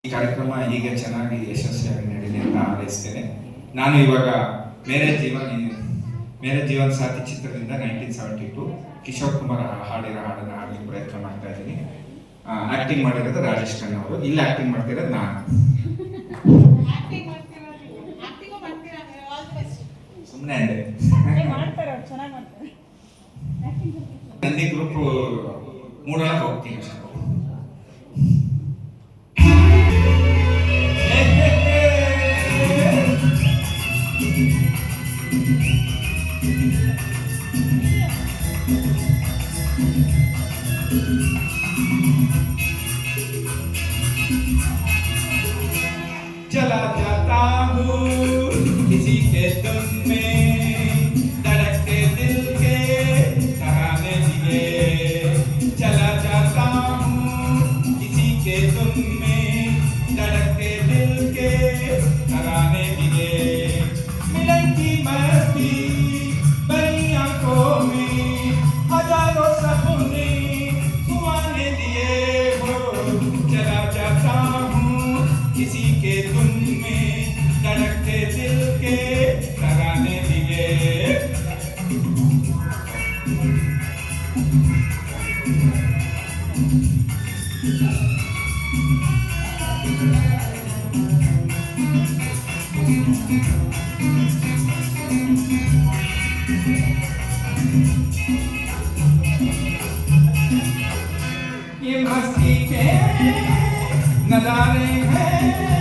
ಈ ಕಾರ್ಯಕ್ರಮ ಹೀಗೆ ಚೆನ್ನಾಗಿ ಯಶಸ್ವಿಯಾಗಿ ನಡೀಲಿ ಅಂತ ಹಾರೈಸ್ತೇನೆ. ನಾನು ಇವಾಗ ಮೇರೆ ಜೀವನ್ ಸಾಥಿ ಚಿತ್ರದಿಂದ 1972 ಕಿಶೋರ್ ಕುಮಾರ್ ಹಾಡಿರೋ ಹಾಡನ್ನು ಹಾಡಲಿಕ್ಕೆ ಪ್ರಯತ್ನ ಮಾಡ್ತಾ ಇದ್ದೀನಿ. ಆಕ್ಟಿಂಗ್ ಮಾಡಿರೋದು ರಾಜೇಶ್ ಖನ್ನಾ ಅವರು, ಇಲ್ಲಿ ಆಕ್ಟಿಂಗ್ ಮಾಡ್ತಿರೋದು ನಾನು. ಸುಮ್ಮನೆ ಅಂದೆ. ನಂದಿ ಗ್ರೂಪ್ ಮೂಡೊಳಗೆ ಹೋಗ್ತೀನಿ. चला जाता हूँ किसी के तुम में धड़कते दिल के तराने लिए, चला जाता हूँ किसी के तुम में धड़कते दिल के तराने लिए, मिलन की मस्ती बड़ी आंखों में हजारों सपने सुहाने दिए हो, चला जाता हूँ किसी के धुन में धड़कते दिल के तराने दिए. ये मस्ती के नजारे हैं